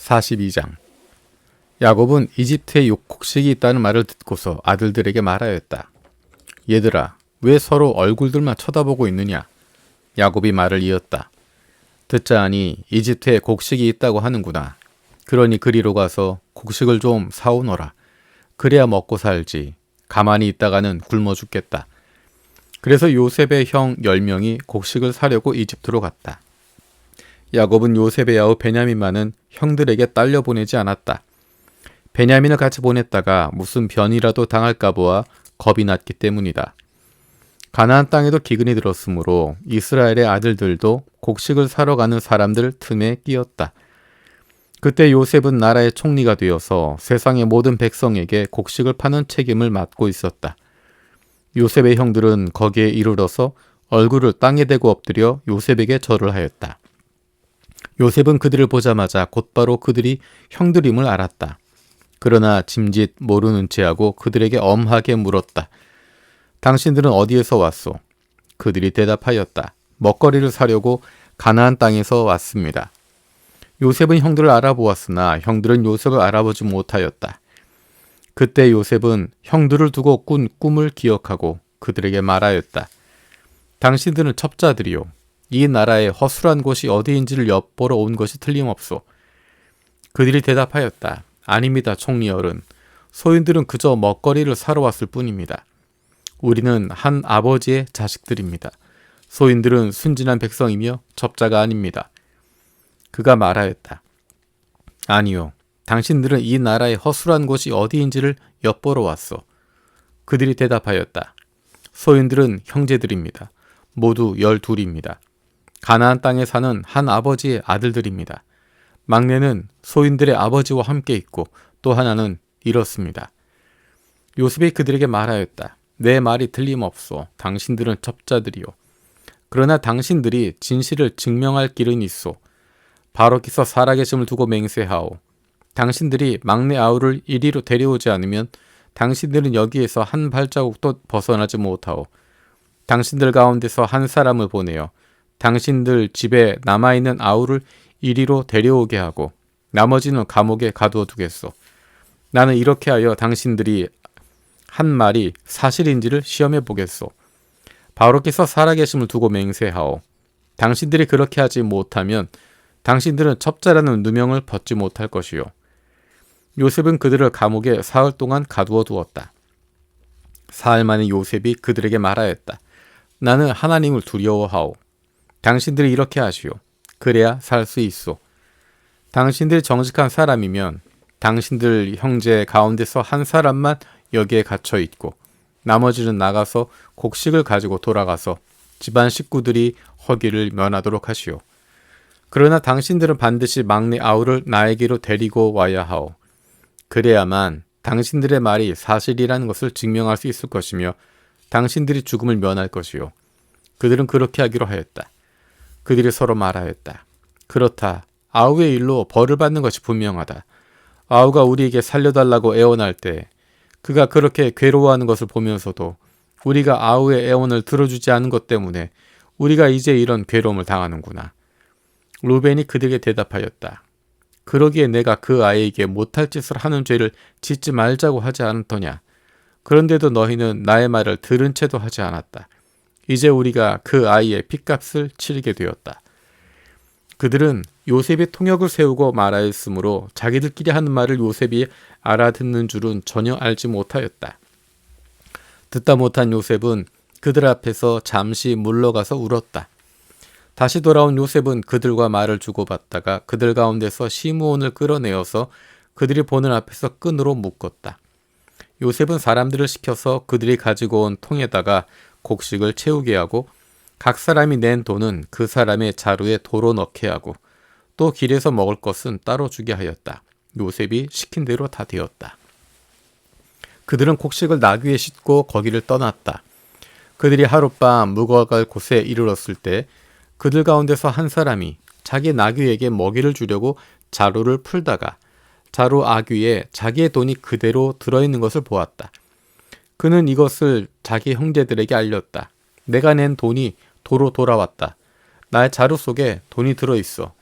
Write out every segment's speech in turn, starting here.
42장. 야곱은 이집트에 곡식이 있다는 말을 듣고서 아들들에게 말하였다. 얘들아, 왜 서로 얼굴들만 쳐다보고 있느냐? 야곱이 말을 이었다. 듣자 하니 이집트에 곡식이 있다고 하는구나. 그러니 그리로 가서 곡식을 좀 사오너라. 그래야 먹고 살지. 가만히 있다가는 굶어 죽겠다. 그래서 요셉의 형 10명이 곡식을 사려고 이집트로 갔다. 야곱은 요셉의 아우 베냐민만은 형들에게 딸려 보내지 않았다. 베냐민을 같이 보냈다가 무슨 변이라도 당할까 보아 겁이 났기 때문이다. 가나안 땅에도 기근이 들었으므로 이스라엘의 아들들도 곡식을 사러 가는 사람들 틈에 끼었다. 그때 요셉은 나라의 총리가 되어서 세상의 모든 백성에게 곡식을 파는 책임을 맡고 있었다. 요셉의 형들은 거기에 이르러서 얼굴을 땅에 대고 엎드려 요셉에게 절을 하였다. 요셉은 그들을 보자마자 곧바로 그들이 형들임을 알았다. 그러나 짐짓 모르는 체하고 그들에게 엄하게 물었다. 당신들은 어디에서 왔소? 그들이 대답하였다. 먹거리를 사려고 가나안 땅에서 왔습니다. 요셉은 형들을 알아보았으나 형들은 요셉을 알아보지 못하였다. 그때 요셉은 형들을 두고 꾼 꿈을 기억하고 그들에게 말하였다. 당신들은 첩자들이요. 이 나라의 허술한 곳이 어디인지를 엿보러 온 것이 틀림없소. 그들이 대답하였다. 아닙니다, 총리 어른. 소인들은 그저 먹거리를 사러 왔을 뿐입니다. 우리는 한 아버지의 자식들입니다. 소인들은 순진한 백성이며 첩자가 아닙니다. 그가 말하였다. 아니요. 당신들은 이 나라의 허술한 곳이 어디인지를 엿보러 왔소. 그들이 대답하였다. 소인들은 형제들입니다. 모두 12입니다. 가나안 땅에 사는 한 아버지의 아들들입니다. 막내는 소인들의 아버지와 함께 있고 또 하나는 이렇습니다. 요셉이 그들에게 말하였다. 내 말이 틀림없소. 당신들은 첩자들이요. 그러나 당신들이 진실을 증명할 길은 있소. 바로께서 살아계심을 두고 맹세하오. 당신들이 막내 아우를 이리로 데려오지 않으면 당신들은 여기에서 한 발자국도 벗어나지 못하오. 당신들 가운데서 한 사람을 보내어 당신들 집에 남아있는 아우를 이리로 데려오게 하고 나머지는 감옥에 가두어 두겠소. 나는 이렇게 하여 당신들이 한 말이 사실인지를 시험해 보겠소. 바로께서 살아계심을 두고 맹세하오. 당신들이 그렇게 하지 못하면 당신들은 첩자라는 누명을 벗지 못할 것이요. 요셉은 그들을 감옥에 사흘 동안 가두어 두었다. 사흘 만에 요셉이 그들에게 말하였다. 나는 하나님을 두려워하오. 당신들이 이렇게 하시오. 그래야 살 수 있소. 당신들이 정직한 사람이면 당신들 형제 가운데서 한 사람만 여기에 갇혀 있고 나머지는 나가서 곡식을 가지고 돌아가서 집안 식구들이 허기를 면하도록 하시오. 그러나 당신들은 반드시 막내 아우를 나에게로 데리고 와야 하오. 그래야만 당신들의 말이 사실이라는 것을 증명할 수 있을 것이며 당신들이 죽음을 면할 것이요. 그들은 그렇게 하기로 하였다. 그들이 서로 말하였다. 그렇다. 아우의 일로 벌을 받는 것이 분명하다. 아우가 우리에게 살려달라고 애원할 때 그가 그렇게 괴로워하는 것을 보면서도 우리가 아우의 애원을 들어주지 않은 것 때문에 우리가 이제 이런 괴로움을 당하는구나. 루벤이 그들에게 대답하였다. 그러기에 내가 그 아이에게 못할 짓을 하는 죄를 짓지 말자고 하지 않았더냐. 그런데도 너희는 나의 말을 들은 채도 하지 않았다. 이제 우리가 그 아이의 핏값을 치르게 되었다. 그들은 요셉이 통역을 세우고 말하였으므로 자기들끼리 하는 말을 요셉이 알아듣는 줄은 전혀 알지 못하였다. 듣다 못한 요셉은 그들 앞에서 잠시 물러가서 울었다. 다시 돌아온 요셉은 그들과 말을 주고받다가 그들 가운데서 시므온을 끌어내어서 그들이 보는 앞에서 끈으로 묶었다. 요셉은 사람들을 시켜서 그들이 가지고 온 통에다가 곡식을 채우게 하고 각 사람이 낸 돈은 그 사람의 자루에 도로 넣게 하고 또 길에서 먹을 것은 따로 주게 하였다. 요셉이 시킨 대로 다 되었다. 그들은 곡식을 나귀에 싣고 거기를 떠났다. 그들이 하룻밤 묵어갈 곳에 이르렀을 때 그들 가운데서 한 사람이 자기 나귀에게 먹이를 주려고 자루를 풀다가 자루 아귀에 자기의 돈이 그대로 들어있는 것을 보았다. 그는 이것을 자기 형제들에게 알렸다. 내가 낸 돈이 도로 돌아왔다. 나의 자루 속에 돈이 들어있어.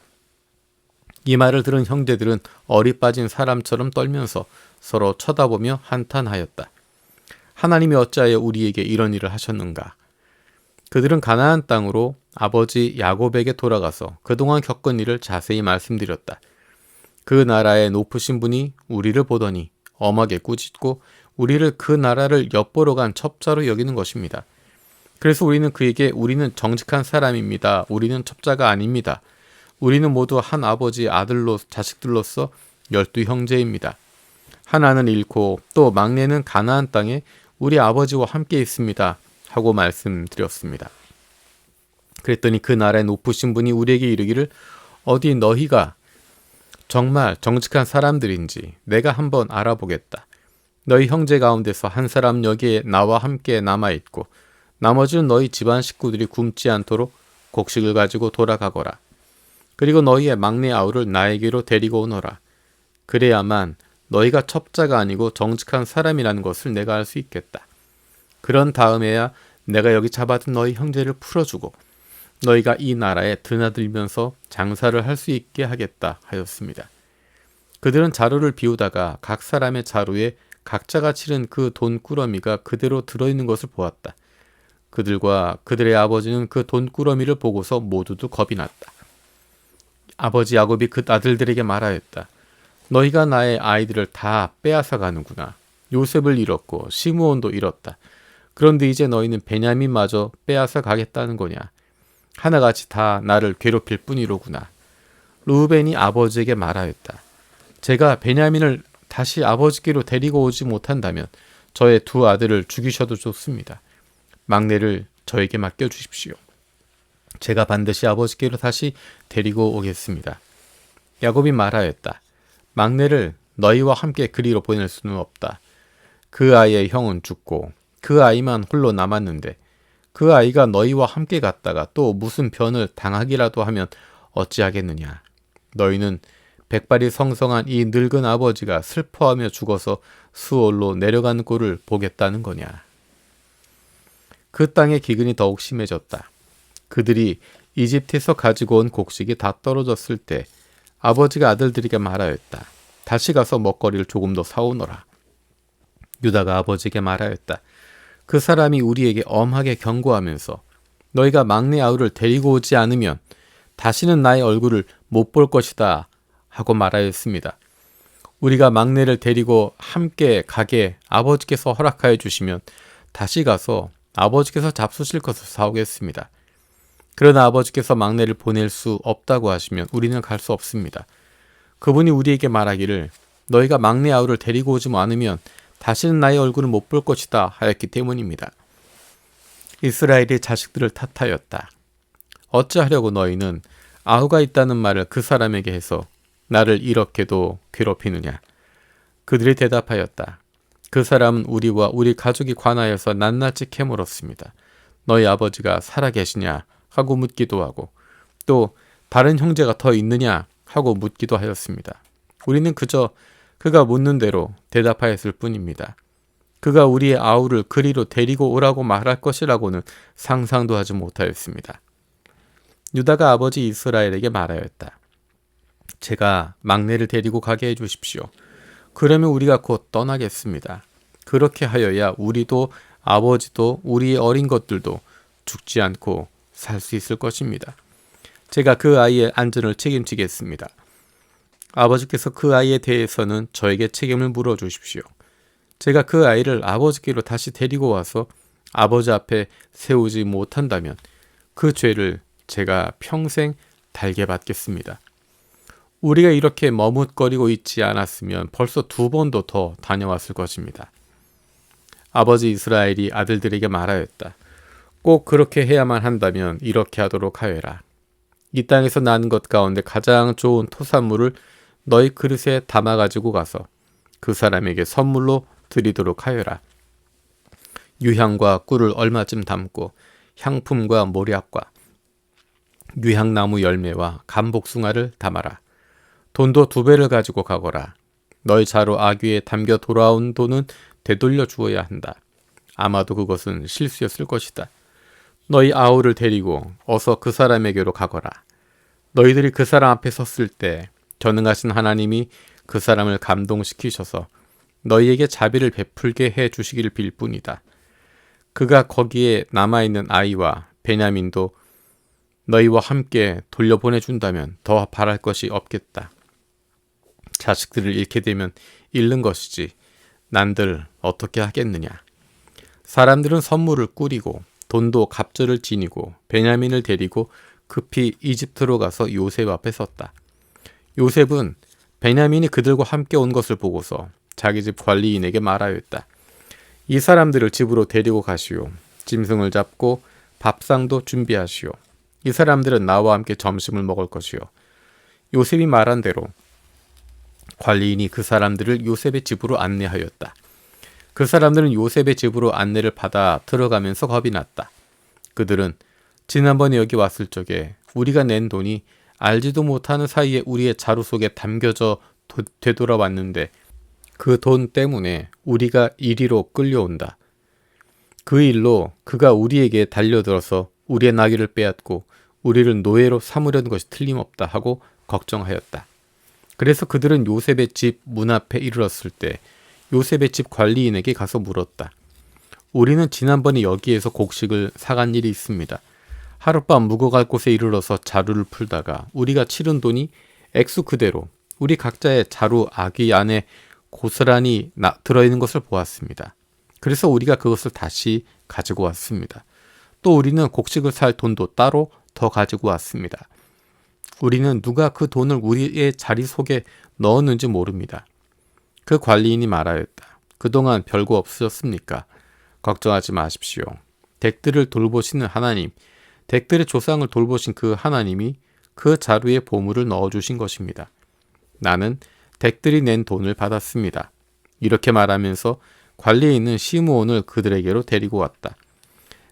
이 말을 들은 형제들은 얼이 빠진 사람처럼 떨면서 서로 쳐다보며 한탄하였다. 하나님이 어찌하여 우리에게 이런 일을 하셨는가? 그들은 가나안 땅으로 아버지 야곱에게 돌아가서 그동안 겪은 일을 자세히 말씀드렸다. 그 나라의 높으신 분이 우리를 보더니 엄하게 꾸짖고 우리를 그 나라를 엿보러 간 첩자로 여기는 것입니다. 그래서 우리는 그에게 우리는 정직한 사람입니다. 우리는 첩자가 아닙니다. 우리는 모두 한 아버지의 아들로 자식들로서 12 형제입니다. 하나는 잃고 또 막내는 가나안 땅에 우리 아버지와 함께 있습니다. 하고 말씀드렸습니다. 그랬더니 그 나라의 높으신 분이 우리에게 이르기를 어디 너희가 정말 정직한 사람들인지 내가 한번 알아보겠다. 너희 형제 가운데서 한 사람 여기에 나와 함께 남아있고 나머지는 너희 집안 식구들이 굶지 않도록 곡식을 가지고 돌아가거라. 그리고 너희의 막내 아우를 나에게로 데리고 오너라. 그래야만 너희가 첩자가 아니고 정직한 사람이라는 것을 내가 알 수 있겠다. 그런 다음에야 내가 여기 잡아둔 너희 형제를 풀어주고 너희가 이 나라에 드나들면서 장사를 할 수 있게 하겠다 하였습니다. 그들은 자루를 비우다가 각 사람의 자루에 각자가 치른 그 돈꾸러미가 그대로 들어있는 것을 보았다. 그들과 그들의 아버지는 그 돈꾸러미를 보고서 모두도 겁이 났다. 아버지 야곱이 그 아들들에게 말하였다. 너희가 나의 아이들을 다 빼앗아 가는구나. 요셉을 잃었고 시므온도 잃었다. 그런데 이제 너희는 베냐민마저 빼앗아 가겠다는 거냐. 하나같이 다 나를 괴롭힐 뿐이로구나. 르우벤이 아버지에게 말하였다. 제가 베냐민을 다시 아버지께로 데리고 오지 못한다면 저의 2 아들을 죽이셔도 좋습니다. 막내를 저에게 맡겨주십시오. 제가 반드시 아버지께로 다시 데리고 오겠습니다. 야곱이 말하였다. 막내를 너희와 함께 그리로 보낼 수는 없다. 그 아이의 형은 죽고 그 아이만 홀로 남았는데 그 아이가 너희와 함께 갔다가 또 무슨 변을 당하기라도 하면 어찌하겠느냐. 너희는 백발이 성성한 이 늙은 아버지가 슬퍼하며 죽어서 수올로 내려가는 꼴을 보겠다는 거냐. 그 땅의 기근이 더욱 심해졌다. 그들이 이집트에서 가지고 온 곡식이 다 떨어졌을 때 아버지가 아들들에게 말하였다. 다시 가서 먹거리를 조금 더 사오너라. 유다가 아버지에게 말하였다. 그 사람이 우리에게 엄하게 경고하면서 너희가 막내 아우를 데리고 오지 않으면 다시는 나의 얼굴을 못 볼 것이다 하고 말하였습니다. 우리가 막내를 데리고 함께 가게 아버지께서 허락하여 주시면 다시 가서 아버지께서 잡수실 것을 사오겠습니다. 그러나 아버지께서 막내를 보낼 수 없다고 하시면 우리는 갈 수 없습니다. 그분이 우리에게 말하기를 너희가 막내 아우를 데리고 오지 않으면 다시는 나의 얼굴을 못 볼 것이다 하였기 때문입니다. 이스라엘이 자식들을 탓하였다. 어찌하려고 너희는 아우가 있다는 말을 그 사람에게 해서 나를 이렇게도 괴롭히느냐. 그들이 대답하였다. 그 사람은 우리와 우리 가족이 관하여서 낱낱이 캐물었습니다. 너희 아버지가 살아계시냐 하고 묻기도 하고 또 다른 형제가 더 있느냐 하고 묻기도 하였습니다. 우리는 그저 그가 묻는 대로 대답하였을 뿐입니다. 그가 우리의 아우를 그리로 데리고 오라고 말할 것이라고는 상상도 하지 못하였습니다. 유다가 아버지 이스라엘에게 말하였다. 제가 막내를 데리고 가게 해주십시오. 그러면 우리가 곧 떠나겠습니다. 그렇게 하여야 우리도 아버지도 우리의 어린 것들도 죽지 않고 살 수 있을 것입니다. 제가 그 아이의 안전을 책임지겠습니다. 아버지께서 그 아이에 대해서는 저에게 책임을 물어주십시오. 제가 그 아이를 아버지께로 다시 데리고 와서 아버지 앞에 세우지 못한다면 그 죄를 제가 평생 달게 받겠습니다. 우리가 이렇게 머뭇거리고 있지 않았으면 벌써 2번도 더 다녀왔을 것입니다. 아버지 이스라엘이 아들들에게 말하였다. 꼭 그렇게 해야만 한다면 이렇게 하도록 하여라. 이 땅에서 난 것 가운데 가장 좋은 토산물을 너희 그릇에 담아가지고 가서 그 사람에게 선물로 드리도록 하여라. 유향과 꿀을 얼마쯤 담고 향품과 모략과 유향나무 열매와 감복숭아를 담아라. 돈도 2배를 가지고 가거라. 너희 자루 아귀에 담겨 돌아온 돈은 되돌려 주어야 한다. 아마도 그것은 실수였을 것이다. 너희 아우를 데리고 어서 그 사람에게로 가거라. 너희들이 그 사람 앞에 섰을 때 전능하신 하나님이 그 사람을 감동시키셔서 너희에게 자비를 베풀게 해 주시기를 빌 뿐이다. 그가 거기에 남아있는 아이와 베냐민도 너희와 함께 돌려보내준다면 더 바랄 것이 없겠다. 자식들을 잃게 되면 잃는 것이지 난들 어떻게 하겠느냐. 사람들은 선물을 꾸리고 돈도 갑절을 지니고 베냐민을 데리고 급히 이집트로 가서 요셉 앞에 섰다. 요셉은 베냐민이 그들과 함께 온 것을 보고서 자기 집 관리인에게 말하였다. 이 사람들을 집으로 데리고 가시오. 짐승을 잡고 밥상도 준비하시오. 이 사람들은 나와 함께 점심을 먹을 것이오. 요셉이 말한 대로 관리인이 그 사람들을 요셉의 집으로 안내하였다. 그 사람들은 요셉의 집으로 안내를 받아 들어가면서 겁이 났다. 그들은 지난번에 여기 왔을 적에 우리가 낸 돈이 알지도 못하는 사이에 우리의 자루 속에 담겨져 되돌아왔는데 그 돈 때문에 우리가 이리로 끌려온다. 그 일로 그가 우리에게 달려들어서 우리의 나귀를 빼앗고 우리를 노예로 삼으려는 것이 틀림없다 하고 걱정하였다. 그래서 그들은 요셉의 집 문 앞에 이르렀을 때 요셉의 집 관리인에게 가서 물었다. 우리는 지난번에 여기에서 곡식을 사간 일이 있습니다. 하룻밤 묵어갈 곳에 이르러서 자루를 풀다가 우리가 치른 돈이 액수 그대로 우리 각자의 자루 아귀 안에 고스란히 들어있는 것을 보았습니다. 그래서 우리가 그것을 다시 가지고 왔습니다. 또 우리는 곡식을 살 돈도 따로 더 가지고 왔습니다. 우리는 누가 그 돈을 우리의 자리 속에 넣었는지 모릅니다. 그 관리인이 말하였다. 그동안 별거 없으셨습니까? 걱정하지 마십시오. 댁들을 돌보시는 하나님, 댁들의 조상을 돌보신 그 하나님이 그 자루에 보물을 넣어주신 것입니다. 나는 댁들이 낸 돈을 받았습니다. 이렇게 말하면서 관리인은 시므온을 그들에게로 데리고 왔다.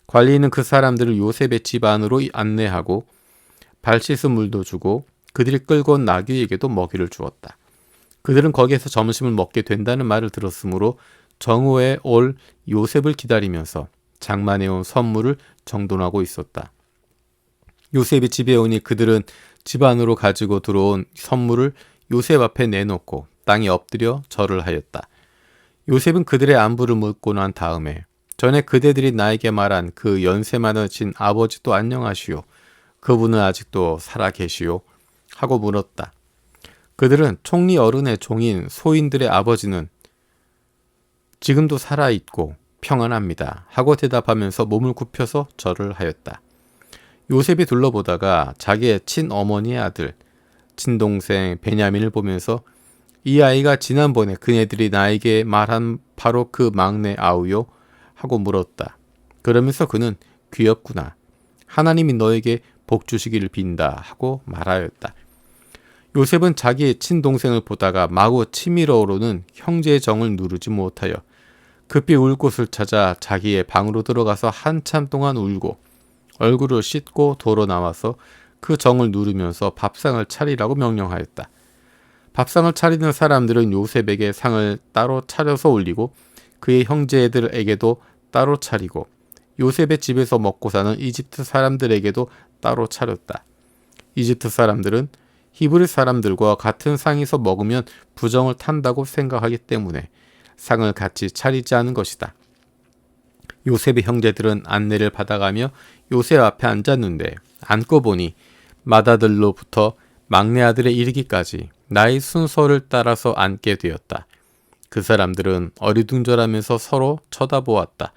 관리인은 그 사람들을 요셉의 집 안으로 안내하고 발 씻은 물도 주고 그들이 끌고 온 나귀에게도 먹이를 주었다. 그들은 거기에서 점심을 먹게 된다는 말을 들었으므로 정오에 올 요셉을 기다리면서 장만해 온 선물을 정돈하고 있었다. 요셉이 집에 오니 그들은 집 안으로 가지고 들어온 선물을 요셉 앞에 내놓고 땅에 엎드려 절을 하였다. 요셉은 그들의 안부를 묻고 난 다음에 전에 그대들이 나에게 말한 그 연세 많으신 아버지도 안녕하시오. 그분은 아직도 살아 계시오. 하고 물었다. 그들은 총리 어른의 종인 소인들의 아버지는 지금도 살아있고 평안합니다. 하고 대답하면서 몸을 굽혀서 절을 하였다. 요셉이 둘러보다가 자기의 친어머니의 아들, 친동생 베냐민을 보면서 이 아이가 지난번에 그네들이 나에게 말한 바로 그 막내 아우요? 하고 물었다. 그러면서 그는 귀엽구나. 하나님이 너에게 복 주시기를 빈다 하고 말하였다. 요셉은 자기의 친동생을 보다가 마구 치밀어 오르는 형제의 정을 누르지 못하여 급히 울 곳을 찾아 자기의 방으로 들어가서 한참 동안 울고 얼굴을 씻고 도로 나와서 그 정을 누르면서 밥상을 차리라고 명령하였다. 밥상을 차리는 사람들은 요셉에게 상을 따로 차려서 올리고 그의 형제들에게도 따로 차리고 요셉의 집에서 먹고 사는 이집트 사람들에게도 따로 차렸다. 이집트 사람들은 히브리 사람들과 같은 상에서 먹으면 부정을 탄다고 생각하기 때문에 상을 같이 차리지 않은 것이다. 요셉의 형제들은 안내를 받아가며 요셉 앞에 앉았는데 앉고 보니 맏아들로부터 막내 아들에 이르기까지 나의 순서를 따라서 앉게 되었다. 그 사람들은 어리둥절하면서 서로 쳐다보았다.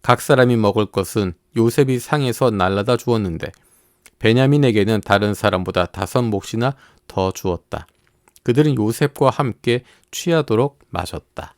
각 사람이 먹을 것은 요셉이 상에서 날라다 주었는데 베냐민에게는 다른 사람보다 5몫이나 더 주었다. 그들은 요셉과 함께 취하도록 마셨다.